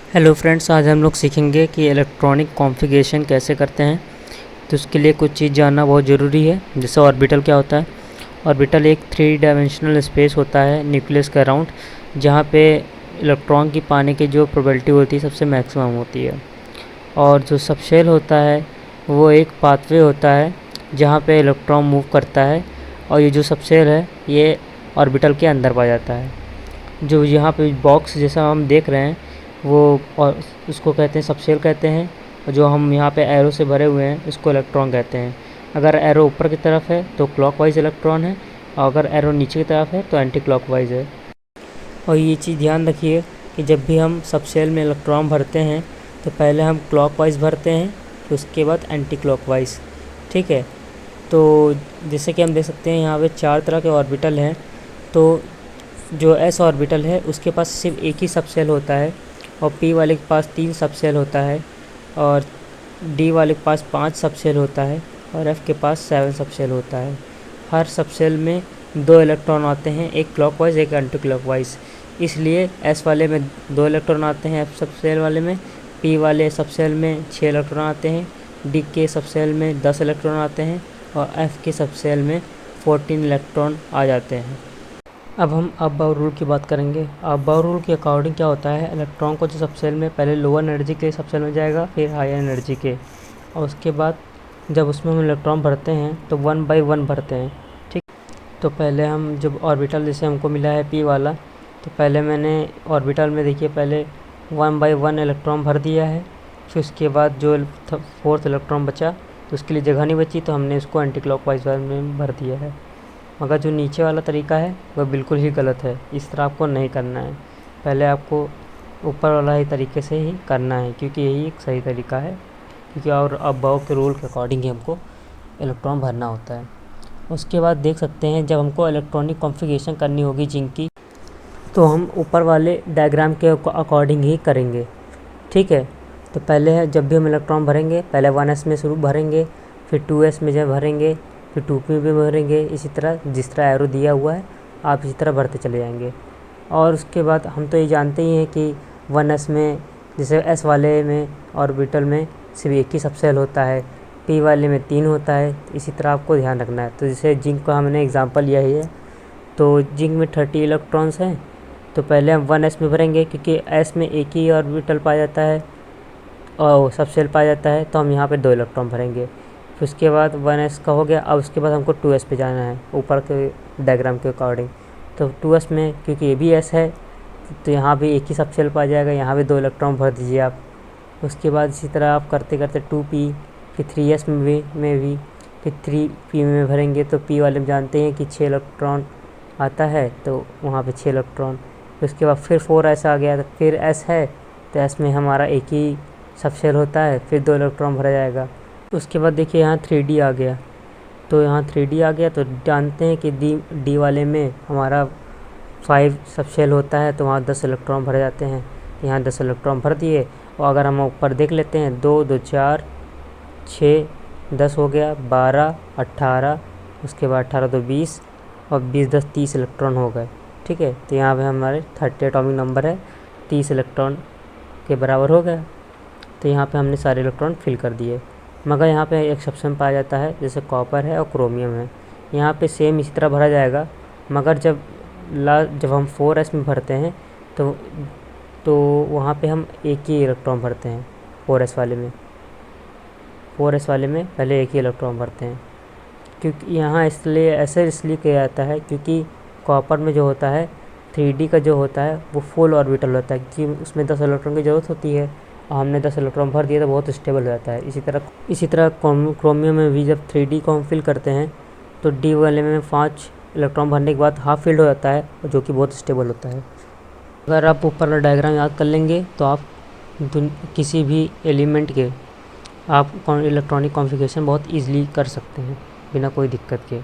Hello friends, आज हम लोग सीखेंगे कि इलेक्ट्रॉनिक कॉन्फ़िगरेशन कैसे करते हैं। तो उसके लिए कुछ चीज़ जानना बहुत ज़रूरी है। जैसे ऑर्बिटल क्या होता है। ऑर्बिटल एक 3 डायमेंशनल स्पेस होता है न्यूक्लियस के अराउंड, जहाँ पे इलेक्ट्रॉन की पाने की जो प्रोबेबिलिटी होती है सबसे मैक्सिमम होती है। और जो सबशेल होता है वो एक पाथवे होता है जहाँ पे इलेक्ट्रॉन मूव करता है, और ये जो सबशेल है ये ऑर्बिटल के अंदर पाया जाता है। जो यहाँ पे बॉक्स जैसा हम देख रहे हैं वो और उसको कहते हैं सबशेल कहते हैं, और जो हम यहाँ पे एरो से भरे हुए हैं इसको इलेक्ट्रॉन कहते हैं। अगर एरो ऊपर की तरफ है तो क्लॉकवाइज इलेक्ट्रॉन है, और अगर एरो नीचे की तरफ है तो एंटी क्लॉकवाइज है। और ये चीज़ ध्यान रखिए कि जब भी हम सबशेल में इलेक्ट्रॉन भरते हैं तो पहले हम क्लॉकवाइज भरते हैं, फिर उसके बाद एंटी क्लॉकवाइज। ठीक है। तो जैसे कि हम देख सकते हैं यहाँ पे 4 तरह के ऑर्बिटल हैं। तो जो एस ऑर्बिटल है उसके पास सिर्फ एक ही सबशेल होता है, और पी वाले के पास 3 सबशेल होता है, और डी वाले के पास 5 सबशेल होता है, और एफ़ के पास 7 सबशेल होता है। हर सबशेल में 2 इलेक्ट्रॉन आते हैं, एक क्लॉकवाइज एक एंटी क्लॉकवाइज। इसलिए एस वाले में 2 इलेक्ट्रॉन आते हैं एफ सबशेल वाले में, पी वाले सबशेल में 6 इलेक्ट्रॉन आते हैं, डी के सबशेल में 10 इलेक्ट्रॉन आते हैं, और एफ़ के सबशेल में 14 इलेक्ट्रॉन आ जाते हैं। अब हम अब रूल की बात करेंगे। अब रूल के अकॉर्डिंग क्या होता है, इलेक्ट्रॉन को जो सबशेल में पहले लोअर एनर्जी के सबशेल में जाएगा, फिर हायर एनर्जी के, और उसके बाद जब उसमें हम इलेक्ट्रॉन भरते हैं तो 1 बाई 1 भरते हैं। ठीक। तो पहले हम जब ऑर्बिटल जैसे हमको मिला है पी वाला, तो पहले मैंने ऑर्बिटल में देखिए पहले 1 बाई 1 इलेक्ट्रॉन भर दिया है। फिर उसके बाद जो 4th इलेक्ट्रॉन बचा तो उसके लिए जगह नहीं बची, तो हमने उसको एंटी क्लॉकवाइज में भर दिया है। मगर जो नीचे वाला तरीका है वह बिल्कुल ही गलत है। इस तरह आपको नहीं करना है। पहले आपको ऊपर वाला ही तरीके से ही करना है, क्योंकि यही एक सही तरीका है। क्योंकि और अबव के रूल के अकॉर्डिंग ही हमको इलेक्ट्रॉन भरना होता है। उसके बाद देख सकते हैं जब हमको इलेक्ट्रॉनिक कॉन्फ़िगरेशन करनी होगी जिंक की, तो हम ऊपर वाले डायग्राम के अकॉर्डिंग ही करेंगे। ठीक है। तो पहले है जब भी हम इलेक्ट्रॉन भरेंगे पहले 1s में शुरू भरेंगे, फिर 2s में जब भरेंगे, फिर 2p में भरेंगे। इसी तरह जिस तरह एरो दिया हुआ है आप इसी तरह भरते चले जाएंगे। और उसके बाद हम तो ये जानते ही हैं कि 1s में जैसे s वाले में ऑर्बिटल में सिर्फ एक ही सबशेल होता है, p वाले में 3 होता है। इसी तरह आपको ध्यान रखना है। तो जैसे जिंक का हमने एग्जांपल लिया ही है, तो जिंक में 30 इलेक्ट्रॉन्स हैं। तो पहले हम 1s में भरेंगे, क्योंकि s में एक ही ऑर्बिटल पाया जाता है और सबशेल पाया जाता है, तो हम यहाँ पे 2 इलेक्ट्रॉन भरेंगे। फिर उसके बाद 1s का हो गया। अब उसके बाद हमको 2s पे जाना है ऊपर के डायग्राम के अकॉर्डिंग। तो 2s में क्योंकि ये भी s है तो यहाँ भी एक ही सबशेल पाया जाएगा, यहाँ भी 2 इलेक्ट्रॉन भर दीजिए आप। उसके बाद इसी तरह आप करते करते 2p, फिर 3s में भी फिर 3p में भरेंगे। तो p वाले में जानते हैं कि 6 इलेक्ट्रॉन आता है, तो वहाँ पे 6 इलेक्ट्रॉन। फिर उसके बाद फिर 4s आ गया, तो फिर s है तो s में हमारा एक ही सबशेल होता है, फिर 2 इलेक्ट्रॉन भरा जाएगा। उसके बाद देखिए यहाँ 3d आ गया। तो यहाँ 3d आ गया तो जानते हैं कि डी वाले में हमारा 5 सबशेल होता है, तो वहाँ 10 इलेक्ट्रॉन भरे जाते हैं। यहाँ 10 इलेक्ट्रॉन भर दिए। और अगर हम ऊपर देख लेते हैं 2 2 4 6 10 हो गया, 12 18, उसके बाद 18 2 20, और 20 10 30 इलेक्ट्रॉन हो गए। ठीक है। तो यहाँ पे हमारे 30 एटॉमिक नंबर है, 30 इलेक्ट्रॉन के बराबर हो गया। तो यहाँ पे हमने सारे इलेक्ट्रॉन फिल कर दिए। मगर यहाँ पे एक्सेप्शन पाया जाता है, जैसे कॉपर है और क्रोमियम है। यहाँ पे सेम इसी तरह भरा जाएगा, मगर जब हम 4s में भरते हैं तो वहाँ पे हम एक ही इलेक्ट्रॉन भरते हैं। 4s वाले में पहले एक ही इलेक्ट्रॉन भरते हैं, क्योंकि यहाँ इसलिए किया जाता है क्योंकि कॉपर में जो होता है 3d का जो होता है वो फुल ऑर्बिटल होता है, क्योंकि उसमें 10 इलेक्ट्रॉन की ज़रूरत होती है, और हमने 10 इलेक्ट्रॉन भर दिया तो बहुत स्टेबल हो जाता है। इसी तरह क्रोमियम में भी जब 3d को हम फिल करते हैं तो डी वाले में 5 इलेक्ट्रॉन भरने के बाद हाफ फिल्ड हो जाता है, जो कि बहुत स्टेबल होता है। अगर आप ऊपर वाला डायग्राम याद कर लेंगे तो आप किसी भी एलिमेंट के आप इलेक्ट्रॉनिक कॉन्फ़िगरेशन बहुत ईजिली कर सकते हैं बिना कोई दिक्कत के।